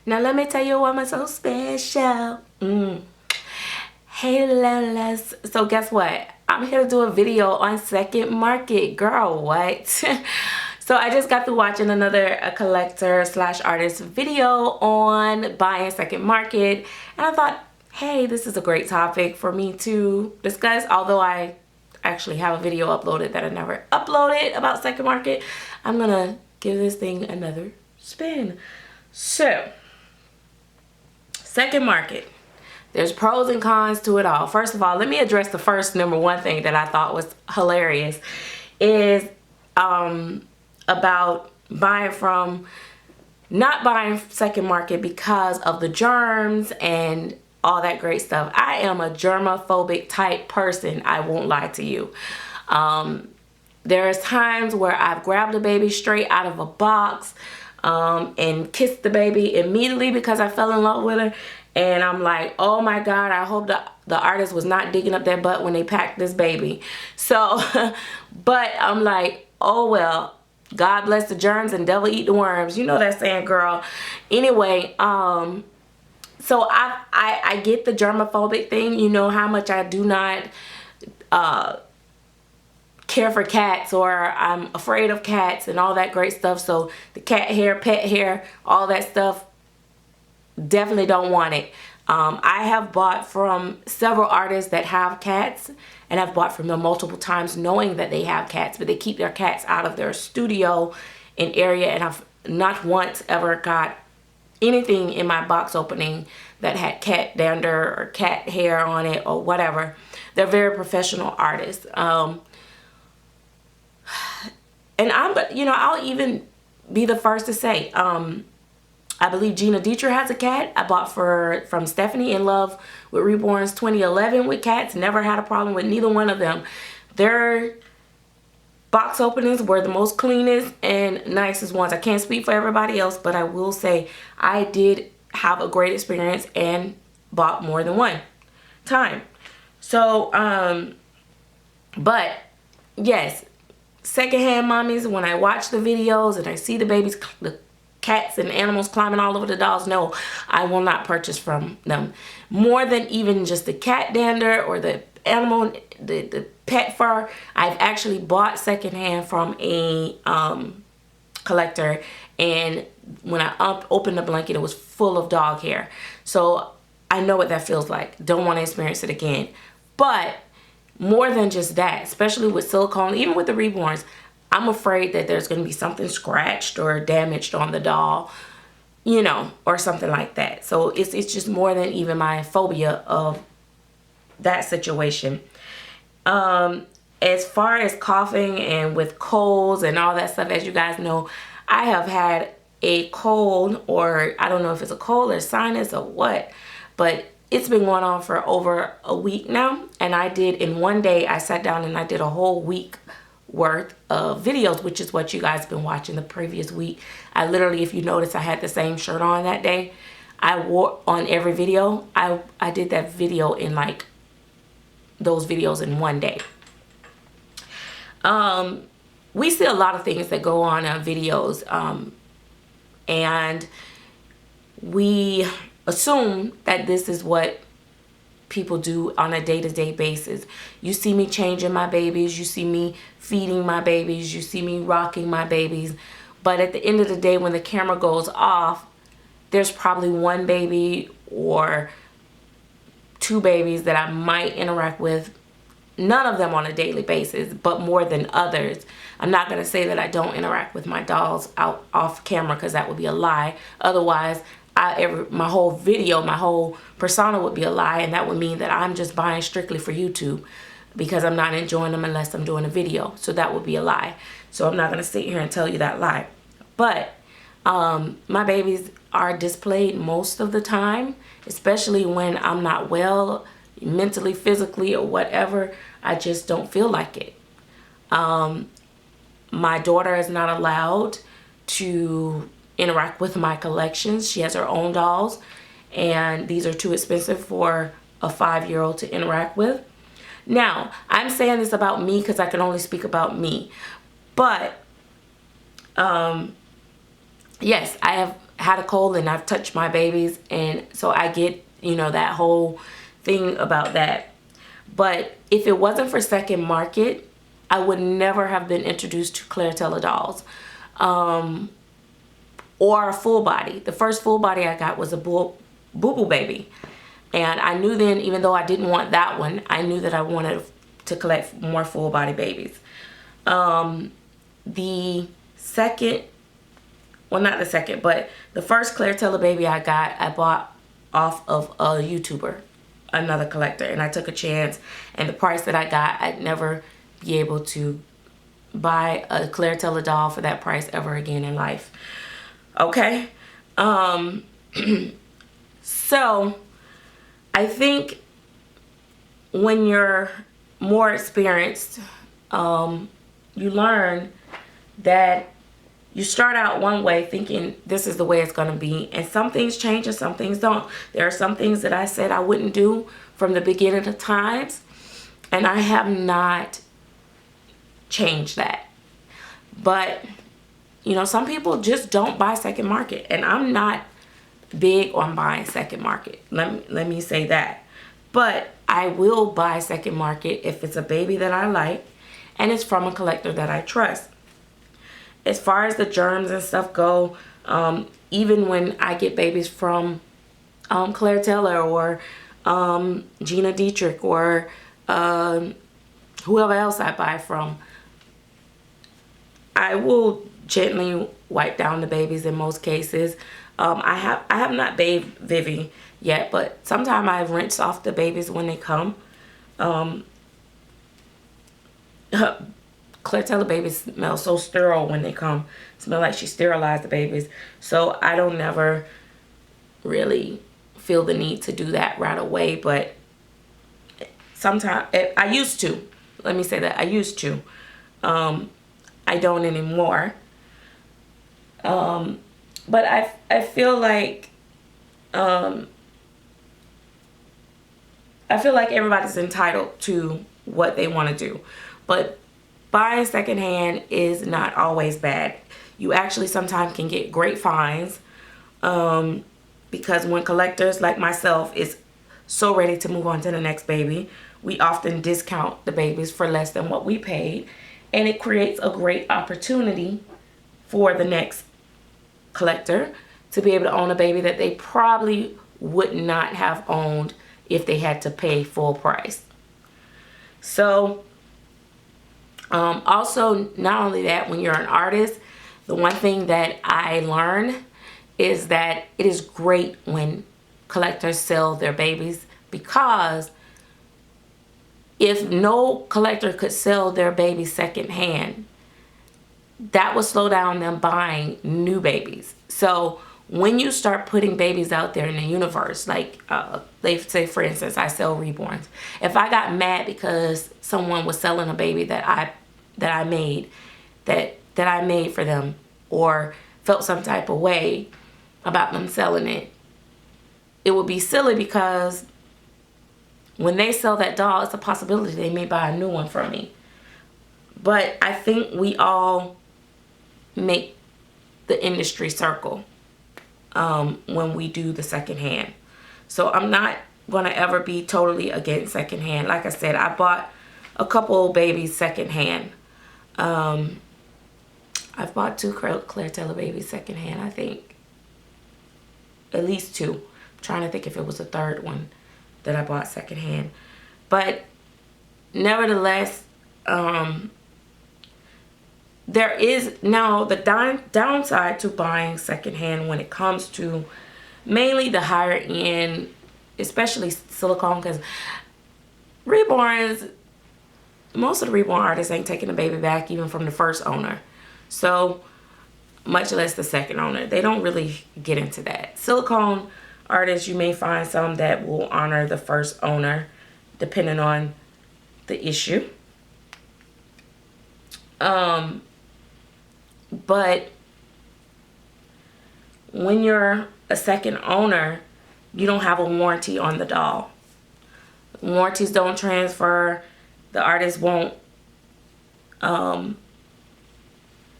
Now let me tell you why I'm so special. Hey Lolas. So guess what? I'm here to do a video on second market. Girl, what? So I just got through watching another collector slash artist video on buying second market. And I thought, hey, this is a great topic for me to discuss. Although I actually have a video uploaded that I never uploaded about second market, I'm gonna give this thing another spin. So, second market. There's pros and cons to it all. First of all, let me address the first number one thing that I thought was hilarious is about not buying second market because of the germs and all that great stuff. I am a germophobic type person. I won't lie to you. There's times where I've grabbed a baby straight out of a box and kissed the baby immediately because I fell in love with her. And I'm like, oh my God, I hope the artist was not digging up their butt when they packed this baby. So, but I'm like, oh well, God bless the germs and devil eat the worms. You know that saying, girl. Anyway, so I get the germophobic thing. You know how much I do not care for cats, or I'm afraid of cats and all that great stuff. So the cat hair, pet hair, all that stuff, definitely don't want it. I have bought from several artists that have cats, and I've bought from them multiple times knowing that they have cats, but they keep their cats out of their studio and area, and I've not once ever got anything in my box opening that had cat dander or cat hair on it or whatever. They're very professional artists. And I'll even be the first to say, I believe Gina Dietrich has a cat. I bought from Stephanie in Love with Reborn's 2011 with cats. Never had a problem with neither one of them. Their box openings were the most cleanest and nicest ones. I can't speak for everybody else, but I will say I did have a great experience and bought more than one time. So, but yes, secondhand mommies, when I watch the videos and I see the babies, the cats and animals climbing all over the dolls, no, I will not purchase from them. More than even just the cat dander or the animal, the pet fur, I've actually bought secondhand from a collector, and when I opened the blanket, it was full of dog hair. So I know what that feels like. Don't want to experience it again. But more than just that, especially with silicone, even with the Reborns, I'm afraid that there's going to be something scratched or damaged on the doll, you know, or something like that. So it's just more than even my phobia of that situation. As far as coughing and with colds and all that stuff, as you guys know, I have had a cold, or I don't know if it's a cold or sinus or what, but it's been going on for over a week now. And I did, in one day, I sat down and I did a whole week worth of videos, which is what you guys have been watching the previous week. I literally, if you notice, I had the same shirt on that day. I wore on every video. I did that video in like those videos in one day. We see a lot of things that go on videos, and we assume that this is what people do on a day-to-day basis. You see me changing my babies, you see me feeding my babies, you see me rocking my babies, but at the end of the day, when the camera goes off, there's probably one baby or two babies that I might interact with. None of them on a daily basis, but more than others. I'm not going to say that I don't interact with my dolls off camera, because that would be a lie. Otherwise, my whole video, my whole persona would be a lie, and that would mean that I'm just buying strictly for YouTube because I'm not enjoying them unless I'm doing a video. So that would be a lie. So I'm not going to sit here and tell you that lie. But my babies are displayed most of the time, especially when I'm not well, mentally, physically, or whatever. I just don't feel like it. My daughter is not allowed to interact with my collections. She has her own dolls, and these are too expensive for a 5-year-old to interact with. Now, I'm saying this about me because I can only speak about me, but yes, I have had a cold and I've touched my babies, and so I get, you know, that whole thing about that. But if it wasn't for second market, I would never have been introduced to Clairtella dolls, or a full body. The first full body I got was a Boo Boo Baby, and I knew then, even though I didn't want that one, I knew that I wanted to collect more full body babies. The second, well, not the second, but the first Clairtella baby I got, I bought off of a YouTuber, another collector, and I took a chance, and the price that I got, I'd never be able to buy a Clairtella doll for that price ever again in life. Okay. So I think when you're more experienced, you learn that you start out one way thinking this is the way it's going to be, and some things change and some things don't. There are some things that I said I wouldn't do from the beginning of times, and I have not changed that. But you know, some people just don't buy second market, and I'm not big on buying second market. Let me say that. But I will buy second market if it's a baby that I like and it's from a collector that I trust. As far as the germs and stuff go, even when I get babies from Clairtella or Gina Dietrich or whoever else I buy from, I will gently wipe down the babies in most cases. I have not bathed Vivi yet, but sometimes I rinse off the babies when they come. Clairtella babies smell so sterile when they come. Smell like she sterilized the babies. So I don't never really feel the need to do that right away, but sometimes I used to. Let me say that I used to. I don't anymore. But I feel like everybody's entitled to what they want to do, but buying secondhand is not always bad. You actually sometimes can get great finds, because when collectors like myself is so ready to move on to the next baby, we often discount the babies for less than what we paid, and it creates a great opportunity for the next collector to be able to own a baby that they probably would not have owned if they had to pay full price. So also, not only that, when you're an artist, the one thing that I learned is that it is great when collectors sell their babies, because if no collector could sell their babies secondhand, that would slow down them buying new babies. So when you start putting babies out there in the universe, like they say, for instance, I sell Reborns. If I got mad because someone was selling a baby that I made for them, or felt some type of way about them selling it, it would be silly, because when they sell that doll, it's a possibility they may buy a new one from me. But I think we all make the industry circle when we do the secondhand. So I'm not gonna ever be totally against secondhand. Like I said, I bought a couple babies secondhand. I've bought 2 Clairtella babies secondhand, I think. At least 2. I'm trying to think if it was a third one that I bought secondhand. But nevertheless, there is now the downside to buying secondhand when it comes to mainly the higher end, especially Silicone, because Reborns, most of the Reborn artists ain't taking the baby back even from the first owner. So much less the second owner. They don't really get into that. Silicone artists, you may find some that will honor the first owner depending on the issue. But when you're a second owner, you don't have a warranty on the doll. Warranties don't transfer. The artist won't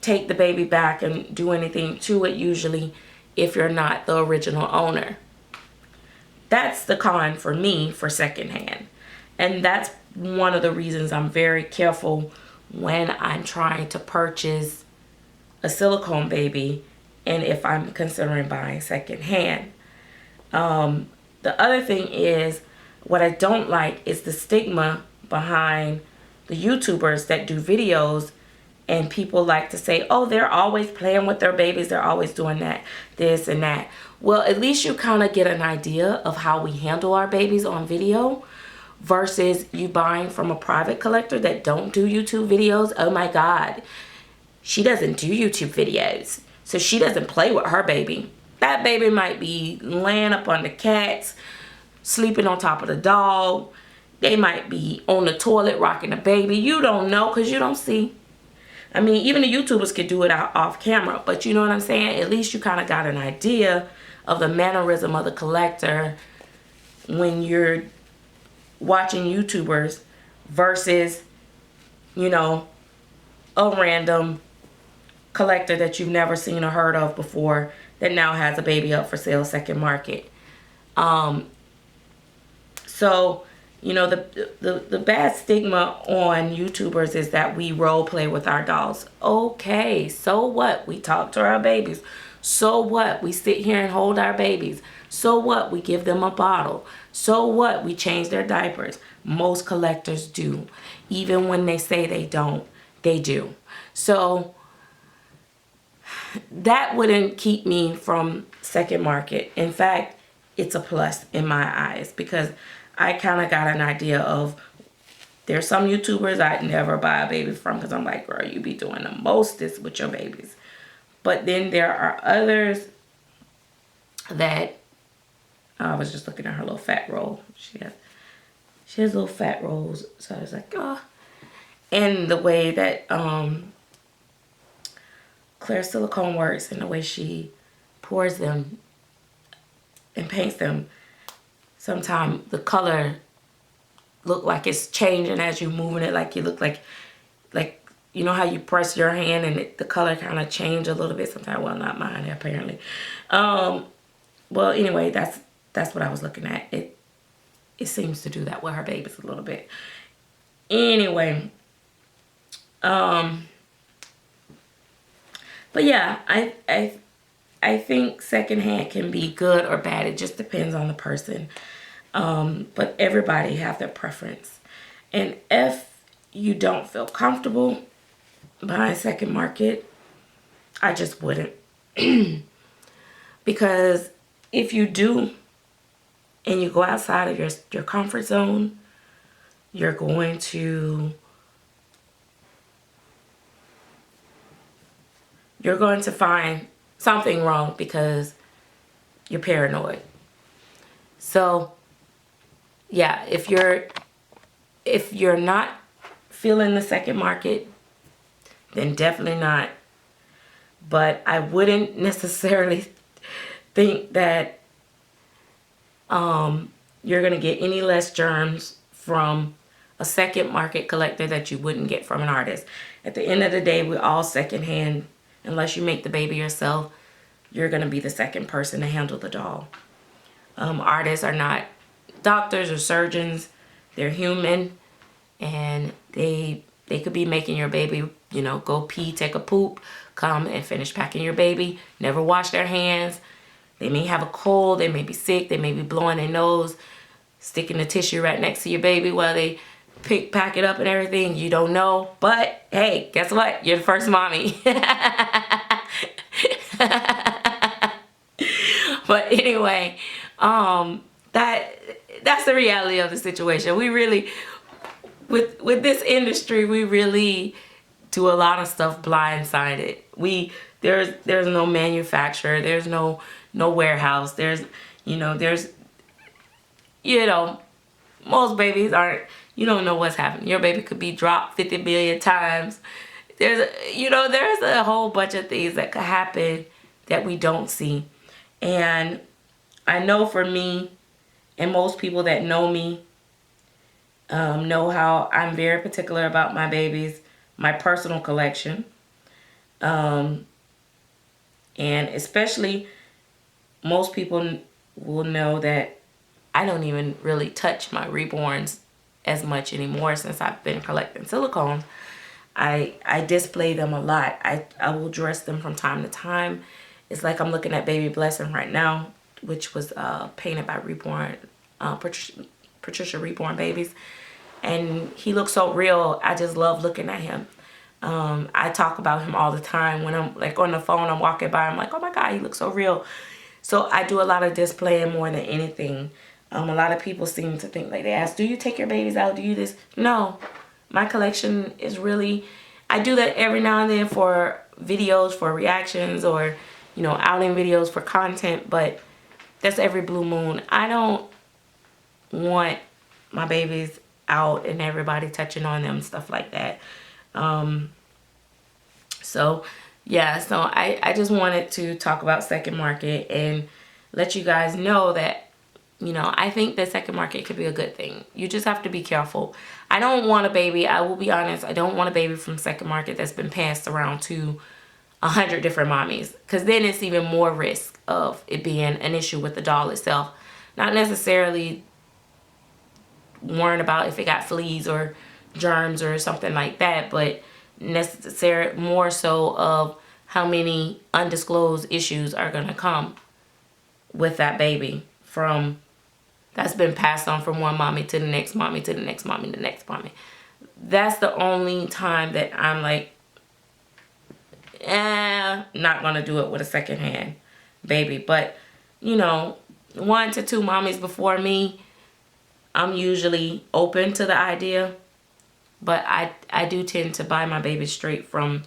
take the baby back and do anything to it usually if you're not the original owner. That's the con for me for secondhand. And that's one of the reasons I'm very careful when I'm trying to purchase a silicone baby and if I'm considering buying secondhand. The other thing is, what I don't like is the stigma behind the YouTubers that do videos, and people like to say, oh, they're always playing with their babies, they're always doing that, this and that. Well, at least you kind of get an idea of how we handle our babies on video versus you buying from a private collector that don't do YouTube videos. Oh my God, she doesn't do YouTube videos, so she doesn't play with her baby. That baby might be laying up on the cats, sleeping on top of the dog. They might be on the toilet rocking the baby. You don't know because you don't see. I mean, even the YouTubers could do it out off camera, but you know what I'm saying? At least you kind of got an idea of the mannerism of the collector when you're watching YouTubers versus, you know, a random collector that you've never seen or heard of before that now has a baby up for sale second market. So, you know, the bad stigma on YouTubers is that we role play with our dolls. Okay, so what? We talk to our babies. So what? We sit here and hold our babies. So what? We give them a bottle. So what? We change their diapers. Most collectors do. Even when they say they don't, they do. So that wouldn't keep me from second market. In fact, it's a plus in my eyes because I kind of got an idea of, there's some YouTubers I'd never buy a baby from because I'm like, girl, you be doing the mostest with your babies. But then there are others that, I was just looking at her little fat roll. She has little fat rolls. So I was like, oh. And the way that Claire Silicone works and the way she pours them and paints them, sometimes the color look like it's changing as you're moving it. Like you look like you know how you press your hand and the color kind of change a little bit sometimes. Well, not mine apparently. Well, anyway, that's what I was looking at. It seems to do that with her babies a little bit. Anyway, but yeah, I think secondhand can be good or bad. It just depends on the person. But everybody have their preference. And if you don't feel comfortable buying second market, I just wouldn't. Because if you do and you go outside of your comfort zone, you're going to find something wrong because you're paranoid. So yeah, if you're not feeling the second market, then definitely not. But I wouldn't necessarily think that you're going to get any less germs from a second market collector that you wouldn't get from an artist. At the end of the day, we're all secondhand. Unless you make the baby yourself, you're going to be the second person to handle the doll. Artists are not doctors or surgeons. They're human, and they could be making your baby, you know, go pee, take a poop, come and finish packing your baby, never wash their hands. They may have a cold, they may be sick, they may be blowing their nose, sticking the tissue right next to your baby while they pack it up and everything. You don't know, but hey, guess what? You're the first mommy. But anyway, that's the reality of the situation. We really, with this industry, we really do a lot of stuff blindsided. There's no manufacturer, there's no warehouse, there's most babies aren't, you don't know what's happening. Your baby could be dropped 50 billion times. There's a whole bunch of things that could happen that we don't see. And I know for me, and most people that know me know how I'm very particular about my babies, my personal collection. And especially most people will know that I don't even really touch my reborns as much anymore since I've been collecting silicone. I display them a lot. I will dress them from time to time. It's like I'm looking at Baby Blessing right now, which was painted by Reborn, Patricia Reborn Babies. And he looks so real. I just love looking at him. I talk about him all the time. When I'm like on the phone, I'm walking by, I'm like, oh my God, he looks so real. So I do a lot of displaying more than anything. A lot of people seem to think, like, they ask, do you take your babies out? Do you this? No. My collection is really, I do that every now and then for videos, for reactions, or, you know, outing videos for content, but that's every blue moon. I don't want my babies out and everybody touching on them, stuff like that. So yeah, so I just wanted to talk about second market and let you guys know that, you know, I think the second market could be a good thing. You just have to be careful. I don't want a baby, I will be honest, I don't want a baby from second market that's been passed around to 100 different mommies, because then it's even more risk of it being an issue with the doll itself. Not necessarily worrying about if it got fleas or germs or something like that, but necessary more so of how many undisclosed issues are going to come with that baby from that's been passed on from one mommy to the next mommy to the next mommy to the next mommy. That's the only time that I'm like, not gonna do it with a secondhand baby. But you know, 1 to 2 mommies before me, I'm usually open to the idea. But I do tend to buy my babies straight from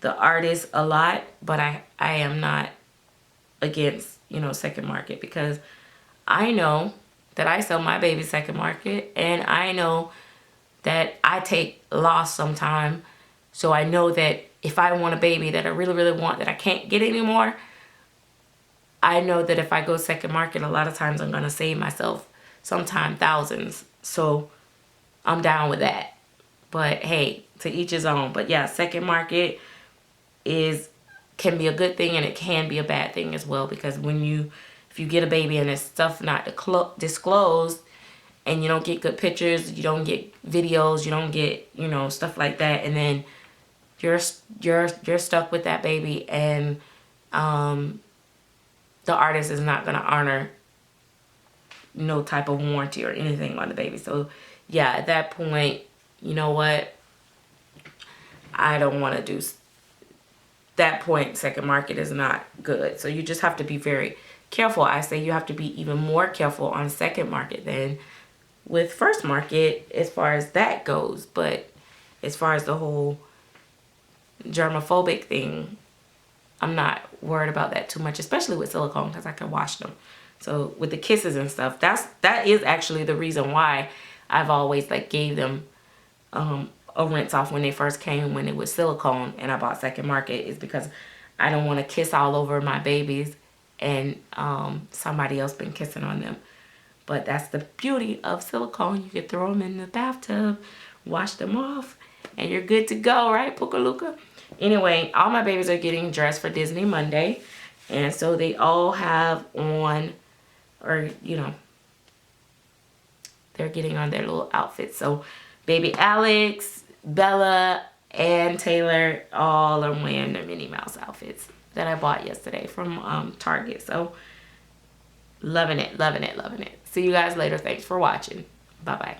the artist a lot. But I am not against, you know, second market, because I know that I sell my baby second market, and I know that I take loss sometime. So I know that if I want a baby that I really, really want that I can't get anymore, I know that if I go second market, a lot of times I'm going to save myself sometime thousands. So I'm down with that. But hey, to each his own. But yeah, second market can be a good thing, and it can be a bad thing as well, because if you get a baby and it's stuff not disclosed, and you don't get good pictures, you don't get videos, you don't get, you know, stuff like that, and then you're stuck with that baby, and the artist is not going to honor no type of warranty or anything on the baby. So yeah, at that point, you know what, I don't want to do that. Point, second market is not good. So you just have to be very careful. I say you have to be even more careful on second market than with first market as far as that goes. But as far as the whole germophobic thing, I'm not worried about that too much, especially with silicone, because I can wash them. So with the kisses and stuff, that is actually the reason why I've always like gave them a rinse off when they first came, when it was silicone, and I bought second market, is because I don't want to kiss all over my babies and somebody else been kissing on them. But that's the beauty of silicone. You can throw them in the bathtub, wash them off, and you're good to go, right, Pukaluka? Anyway, all my babies are getting dressed for Disney Monday. And so they all have on, or, you know, they're getting on their little outfits. So baby Alex, Bella, and Taylor all are wearing their Minnie Mouse outfits that I bought yesterday from Target. So loving it, loving it, loving it. See you guys later. Thanks for watching. Bye-bye.